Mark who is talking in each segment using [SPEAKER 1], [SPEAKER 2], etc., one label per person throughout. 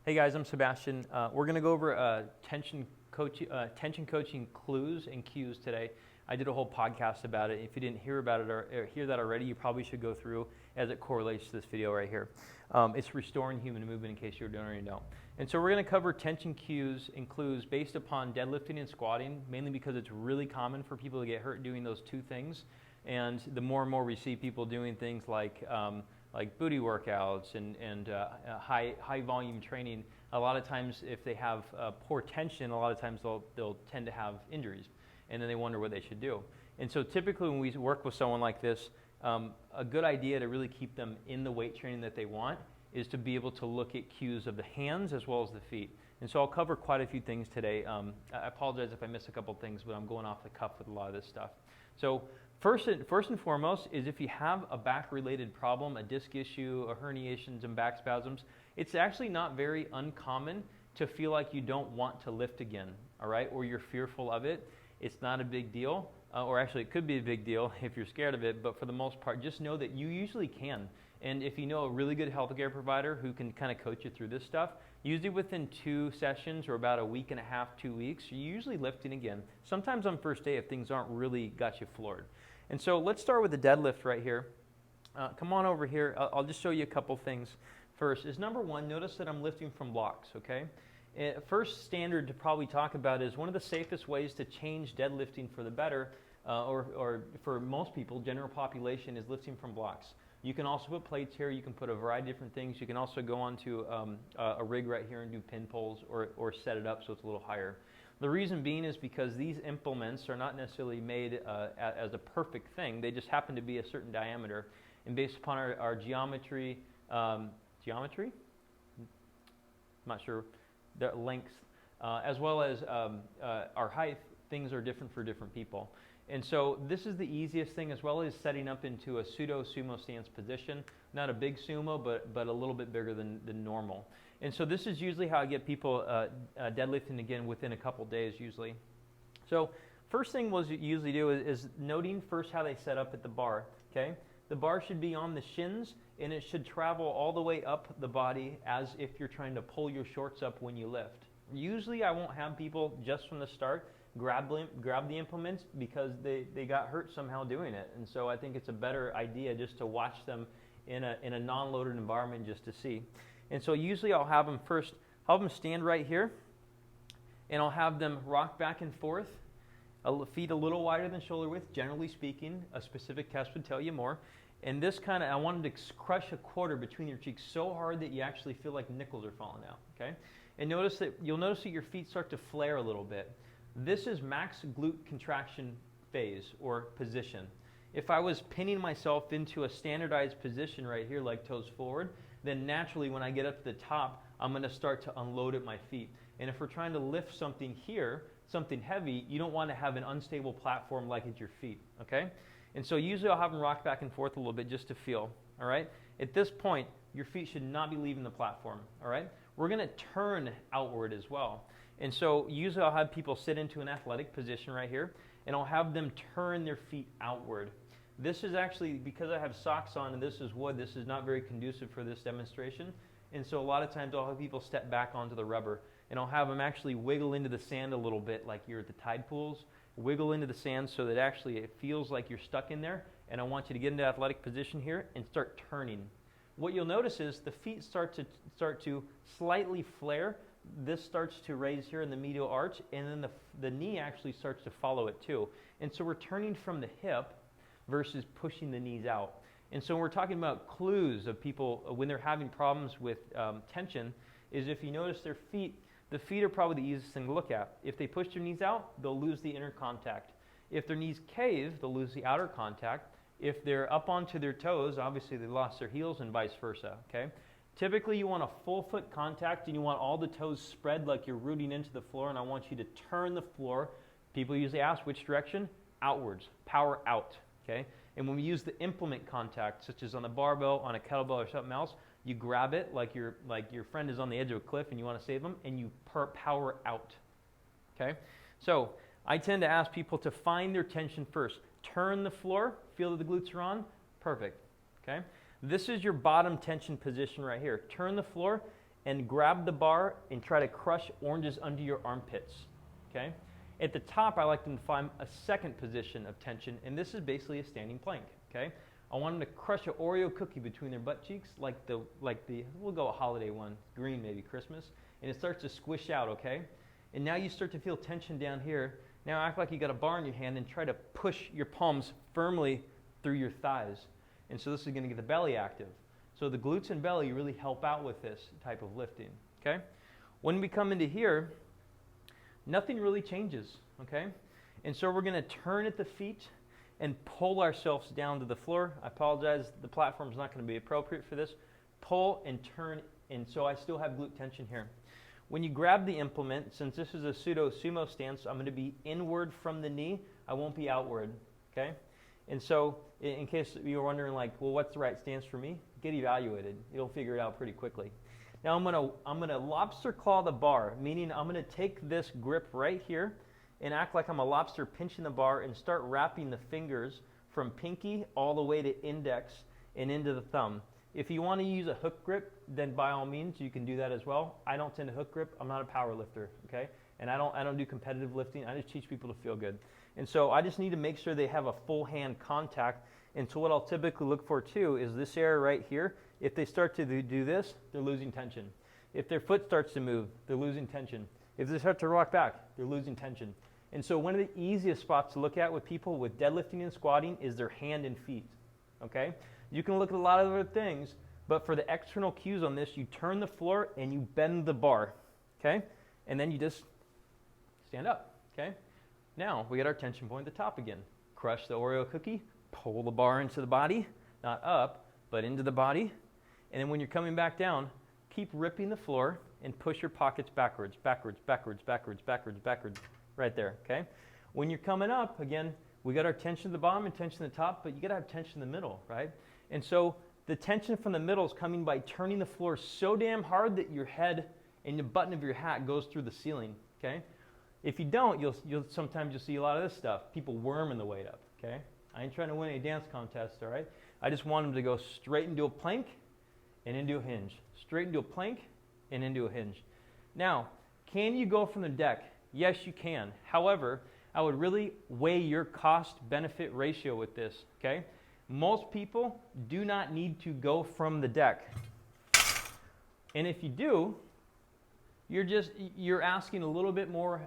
[SPEAKER 1] Hey guys, I'm Sebastian. We're going to go over tension coaching clues and cues today. I did a whole podcast about it. If you didn't hear about it or hear that already, you probably should go through as it correlates to this video right here. It's restoring human movement in case you're doing it or you don't. And so we're going to cover tension cues and clues based upon deadlifting and squatting, mainly because it's really common for people to get hurt doing those two things. And the more and more we see people doing things like booty workouts and high volume training, a lot of times if they have poor tension, a lot of times they'll tend to have injuries, and then they wonder what they should do. And so typically when we work with someone like this, a good idea to really keep them in the weight training that they want is to be able to look at cues of the hands as well as the feet. And so I'll cover quite a few things today. I apologize if I miss a couple things, but I'm going off the cuff with a lot of this stuff. So first and foremost is if you have a back-related problem, a disc issue, a herniations and back spasms, it's actually not very uncommon to feel like you don't want to lift again, all right, or you're fearful of it. It's not a big deal, or actually it could be a big deal if you're scared of it, but for the most part, just know that you usually can. And if you know a really good healthcare provider who can kind of coach you through this stuff, usually within 2 sessions or about a week and a half, 2 weeks, you're usually lifting again. Sometimes on first day if things aren't really got you floored. And so let's start with the deadlift right here. Come on over here. I'll just show you a couple things. First is number one, notice that I'm lifting from blocks, okay? First standard to probably talk about is one of the safest ways to change deadlifting for the better, or for most people, general population, is lifting from blocks. You can also put plates here. You can put a variety of different things. You can also go onto a rig right here and do pin pulls or set it up so it's a little higher. The reason being is because these implements are not necessarily made as a perfect thing. They just happen to be a certain diameter. And based upon our geometry, I'm not sure, the length, as well as our height, things are different for different people. And so this is the easiest thing, as well as setting up into a pseudo sumo stance position. Not a big sumo, but a little bit bigger than normal. And so this is usually how I get people deadlifting again within a couple days usually. So first thing we'll usually do is noting first how they set up at the bar, okay? The bar should be on the shins, and it should travel all the way up the body as if you're trying to pull your shorts up when you lift. Usually I won't have people just from the start grab the implements because they got hurt somehow doing it. And so I think it's a better idea just to watch them in a non-loaded environment just to see. And so usually I'll have them stand right here, and I'll have them rock back and forth, feet a little wider than shoulder width, generally speaking. A specific test would tell you more. And this kind of, I wanted to crush a quarter between your cheeks so hard that you actually feel like nickels are falling out, okay? And you'll notice that your feet start to flare a little bit. This is max glute contraction phase or position. If I was pinning myself into a standardized position right here, like toes forward, then naturally when I get up to the top, I'm going to start to unload at my feet. And if we're trying to lift something here, something heavy, you don't want to have an unstable platform like at your feet, okay? And so usually I'll have them rock back and forth a little bit just to feel, all right? At this point, your feet should not be leaving the platform, all right? We're going to turn outward as well. And so usually I'll have people sit into an athletic position right here, and I'll have them turn their feet outward. This is actually, because I have socks on and this is wood, this is not very conducive for this demonstration. And so a lot of times I'll have people step back onto the rubber, and I'll have them actually wiggle into the sand a little bit like you're at the tide pools. Wiggle into the sand so that actually it feels like you're stuck in there, and I want you to get into athletic position here and start turning. What you'll notice is the feet start to slightly flare. This starts to raise here in the medial arch, and then the knee actually starts to follow it too. And so we're turning from the hip versus pushing the knees out. And so when we're talking about clues of people when they're having problems with tension, is if you notice their feet, the feet are probably the easiest thing to look at. If they push their knees out, they'll lose the inner contact. If their knees cave, they'll lose the outer contact. If they're up onto their toes, obviously they lost their heels and vice versa, okay? Typically you want a full foot contact, and you want all the toes spread like you're rooting into the floor, and I want you to turn the floor. People usually ask which direction? Outwards, power out, okay? And when we use the implement contact, such as on the barbell, on a kettlebell, or something else, you grab it like your friend is on the edge of a cliff and you want to save them, and you power out, okay? So I tend to ask people to find their tension first. Turn the floor, feel that the glutes are on, perfect, okay? This is your bottom tension position right here. Turn the floor and grab the bar and try to crush oranges under your armpits, okay? At the top, I like them to find a second position of tension, and this is basically a standing plank, okay? I want them to crush an Oreo cookie between their butt cheeks, like the, we'll go a holiday one, green maybe, Christmas, and it starts to squish out, okay? And now you start to feel tension down here. Now act like you got a bar in your hand and try to push your palms firmly through your thighs. And so this is gonna get the belly active. So the glutes and belly really help out with this type of lifting, okay? When we come into here, nothing really changes, okay? And so we're gonna turn at the feet and pull ourselves down to the floor. I apologize, the platform's not gonna be appropriate for this. Pull and turn, and so I still have glute tension here. When you grab the implement, since this is a pseudo sumo stance, I'm gonna be inward from the knee, I won't be outward, okay? And so, in case you're wondering like, well, what's the right stance for me? Get evaluated. You'll figure it out pretty quickly. Now I'm gonna lobster claw the bar, meaning I'm gonna take this grip right here and act like I'm a lobster pinching the bar and start wrapping the fingers from pinky all the way to index and into the thumb. If you want to use a hook grip, then by all means you can do that as well. I don't tend to hook grip. I'm not a power lifter, okay? And I don't do competitive lifting. I just teach people to feel good. And so I just need to make sure they have a full hand contact. And so what I'll typically look for too is this area right here. If they start to do this, they're losing tension. If their foot starts to move, they're losing tension. If they start to rock back, they're losing tension. And so one of the easiest spots to look at with people with deadlifting and squatting is their hand and feet, okay? You can look at a lot of other things, but for the external cues on this, you turn the floor and you bend the bar, okay? And then you just stand up, okay? Now we get our tension point at the top again. Crush the Oreo cookie, pull the bar into the body, not up, but into the body. And then when you're coming back down, keep ripping the floor and push your pockets backwards, backwards, backwards, backwards, backwards, backwards, right there, okay? When you're coming up, again, we got our tension at the bottom and tension at the top, but you gotta have tension in the middle, right? And so the tension from the middle is coming by turning the floor so damn hard that your head and the button of your hat goes through the ceiling, okay? If you don't, sometimes you'll see a lot of this stuff. People worming the weight up, okay? I ain't trying to win any dance contest, all right? I just want them to go straight into a plank and into a hinge. Straight into a plank and into a hinge. Now, can you go from the deck? Yes, you can. However, I would really weigh your cost-benefit ratio with this, okay? Most people do not need to go from the deck. And if you do, you're asking a little bit more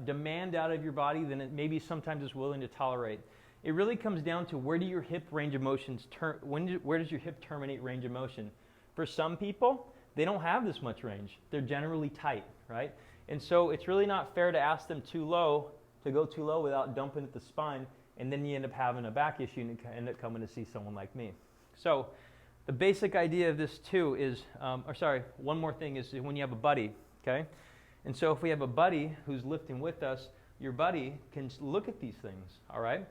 [SPEAKER 1] demand out of your body than it maybe sometimes is willing to tolerate. It really comes down to where do your hip range of motions where does your hip terminate range of motion? For some people, they don't have this much range. They're generally tight, right? And so it's really not fair to ask them to go too low without dumping at the spine, and then you end up having a back issue and end up coming to see someone like me. So the basic idea of this too is, one more thing is when you have a buddy, okay? And so if we have a buddy who's lifting with us, your buddy can look at these things, all right?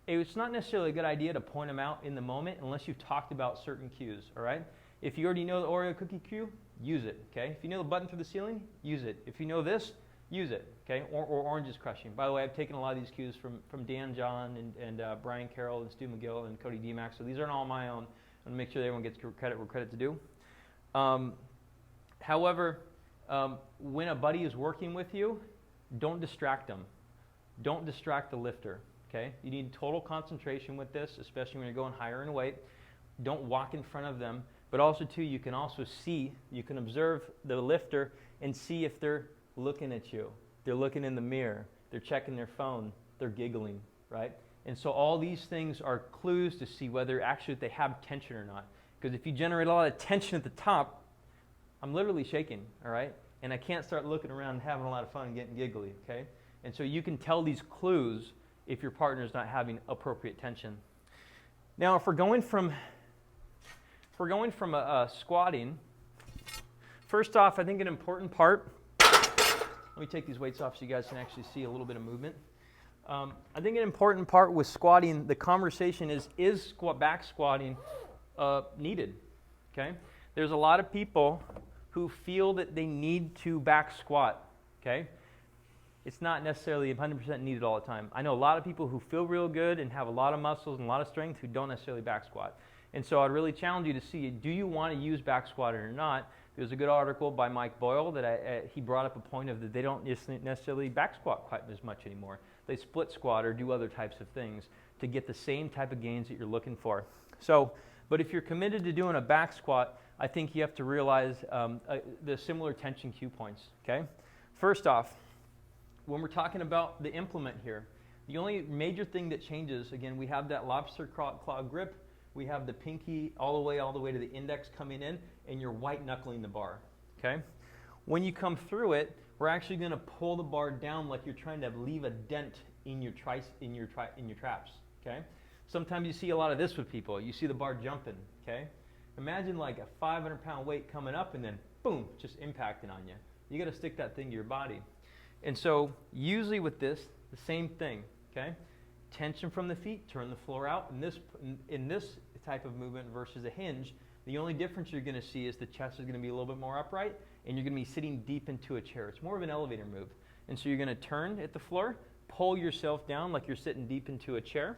[SPEAKER 1] It's not necessarily a good idea to point them out in the moment unless you've talked about certain cues, all right? If you already know the Oreo cookie cue, use it, okay? If you know the button through the ceiling, use it. If you know this, use it, okay? Or oranges crushing. By the way, I've taken a lot of these cues from Dan John and Brian Carroll and Stu McGill and Cody DeMax, so these aren't all my own. I'm gonna make sure that everyone gets credit where credit's due. However, when a buddy is working with you, don't distract them. Don't distract the lifter, okay? You need total concentration with this, especially when you're going higher in weight. Don't walk in front of them, but also too, you can observe the lifter and see if they're looking at you. They're looking in the mirror. They're checking their phone. They're giggling, right? And so all these things are clues to see whether actually they have tension or not. Because if you generate a lot of tension at the top, I'm literally shaking, all right? And I can't start looking around and having a lot of fun and getting giggly, okay? And so you can tell these clues if your partner's not having appropriate tension. Now, if we're going from squatting, first off, I think an important part, let me take these weights off so you guys can actually see a little bit of movement. I think an important part with squatting, the conversation is back squatting needed, okay? There's a lot of people who feel that they need to back squat, okay? It's not necessarily 100% needed all the time. I know a lot of people who feel real good and have a lot of muscles and a lot of strength who don't necessarily back squat. And so I'd really challenge you to see, do you want to use back squatting or not? There's a good article by Mike Boyle that he brought up a point of that they don't necessarily back squat quite as much anymore. They split squat or do other types of things to get the same type of gains that you're looking for. So, but if you're committed to doing a back squat, I think you have to realize the similar tension cue points, okay? First off, when we're talking about the implement here, the only major thing that changes, again, we have that lobster claw grip, we have the pinky all the way to the index coming in, and you're white knuckling the bar, okay? When you come through it, we're actually going to pull the bar down like you're trying to leave a dent in your traps, okay? Sometimes you see a lot of this with people. You see the bar jumping, okay? Imagine like a 500-pound weight coming up and then boom, just impacting on you. You got to stick that thing to your body. And so usually with this, the same thing, okay? Tension from the feet, turn the floor out. In this type of movement versus a hinge, the only difference you're going to see is the chest is going to be a little bit more upright and you're going to be sitting deep into a chair. It's more of an elevator move. And so you're going to turn at the floor, pull yourself down like you're sitting deep into a chair,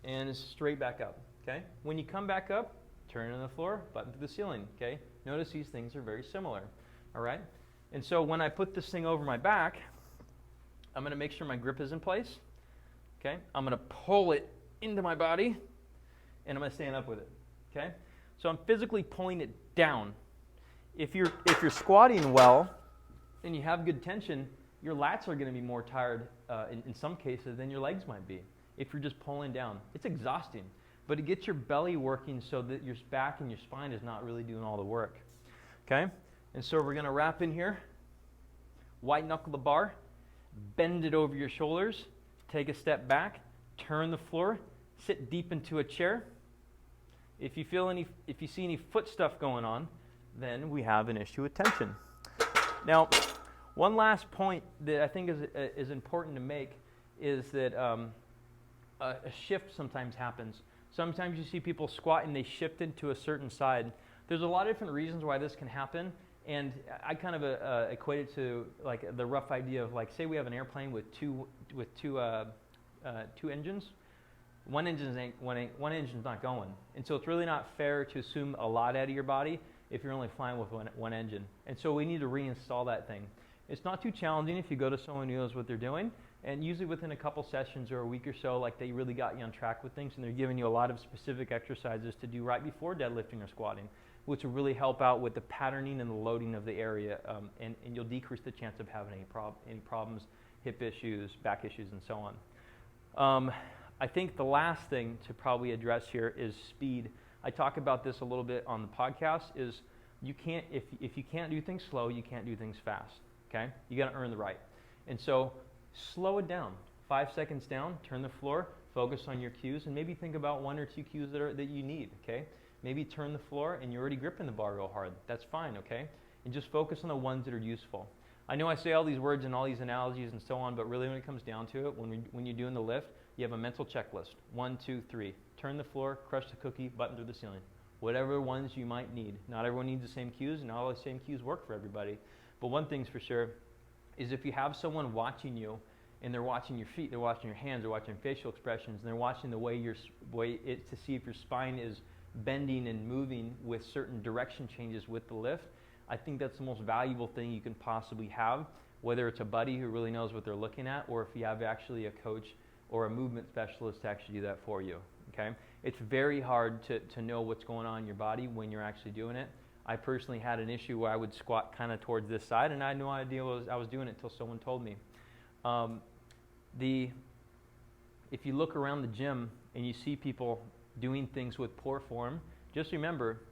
[SPEAKER 1] and straight back up, okay? When you come back up, turn on the floor, button to the ceiling, okay? Notice these things are very similar, all right? And so when I put this thing over my back, I'm going to make sure my grip is in place, okay? I'm going to pull it into my body, and I'm going to stand up with it, okay? So I'm physically pulling it down. If you're squatting well and you have good tension, your lats are going to be more tired in some cases than your legs might be if you're just pulling down. It's exhausting, but it gets your belly working so that your back and your spine is not really doing all the work, okay? And so we're going to wrap in here, white knuckle the bar, bend it over your shoulders, take a step back, turn the floor, sit deep into a chair. If you see any foot stuff going on, then we have an issue with tension. Now, one last point that I think is important to make is that a shift sometimes happens. Sometimes you see people squat and they shift into a certain side. There's a lot of different reasons why this can happen, and I kind of equate it to like the rough idea of like, say we have an airplane with two engines. One engine's not going, and so it's really not fair to assume a lot out of your body if you're only flying with one engine. And so we need to reinstall that thing. It's not too challenging if you go to someone who knows what they're doing, and usually within a couple sessions or a week or so, like they really got you on track with things and they're giving you a lot of specific exercises to do right before deadlifting or squatting, which will really help out with the patterning and the loading of the area, and you'll decrease the chance of having any problems, hip issues, back issues, and so on. I think the last thing to probably address here is speed. I talk about this a little bit on the podcast, is you can't, if you can't do things slow, you can't do things fast, okay? You gotta earn the right. And so slow it down, 5 seconds down, turn the floor, focus on your cues, and maybe think about 1 or 2 cues that you need, okay? Maybe turn the floor and you're already gripping the bar real hard. That's fine, okay? And just focus on the ones that are useful. I know I say all these words and all these analogies and so on, but really when it comes down to it, when you're doing the lift, you have a mental checklist. 1, 2, 3. Turn the floor, crush the cookie, button through the ceiling. Whatever ones you might need. Not everyone needs the same cues, and not all the same cues work for everybody. But one thing's for sure is if you have someone watching you, and they're watching your feet, they're watching your hands, they're watching facial expressions, and they're watching the way to see if your spine is bending and moving with certain direction changes with the lift, I think that's the most valuable thing you can possibly have, whether it's a buddy who really knows what they're looking at, or if you have actually a coach or a movement specialist to actually do that for you, okay? It's very hard to know what's going on in your body when you're actually doing it. I personally had an issue where I would squat kind of towards this side, and I had no idea I was doing it until someone told me. If you look around the gym and you see people doing things with poor form, just remember,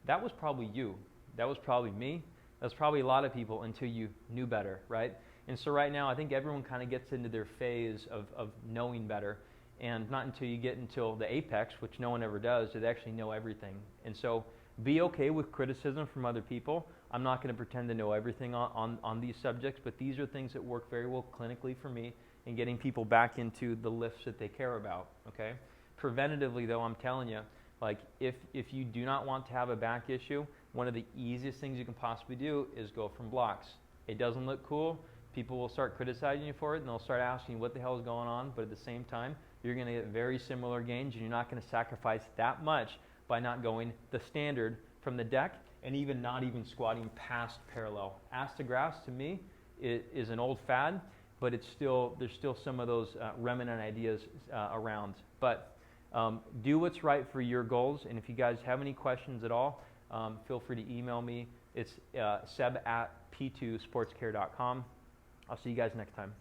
[SPEAKER 1] that was probably you. That was probably me. That was probably a lot of people until you knew better, right? And so right now, I think everyone kind of gets into their phase of knowing better, and not until you get until the apex, which no one ever does, do they actually know everything. And so be okay with criticism from other people. I'm not going to pretend to know everything on these subjects, but these are things that work very well clinically for me in getting people back into the lifts that they care about, okay? Preventatively, though, I'm telling you, like if you do not want to have a back issue, one of the easiest things you can possibly do is go from blocks. It doesn't look cool. People will start criticizing you for it, and they'll start asking you what the hell is going on, but at the same time, you're going to get very similar gains, and you're not going to sacrifice that much by not going the standard from the deck, and even not even squatting past parallel. Ass to grass, to me, is an old fad, but there's still some of those remnant ideas around. But do what's right for your goals, and if you guys have any questions at all, feel free to email me. It's seb@p2sportscare.com. I'll see you guys next time.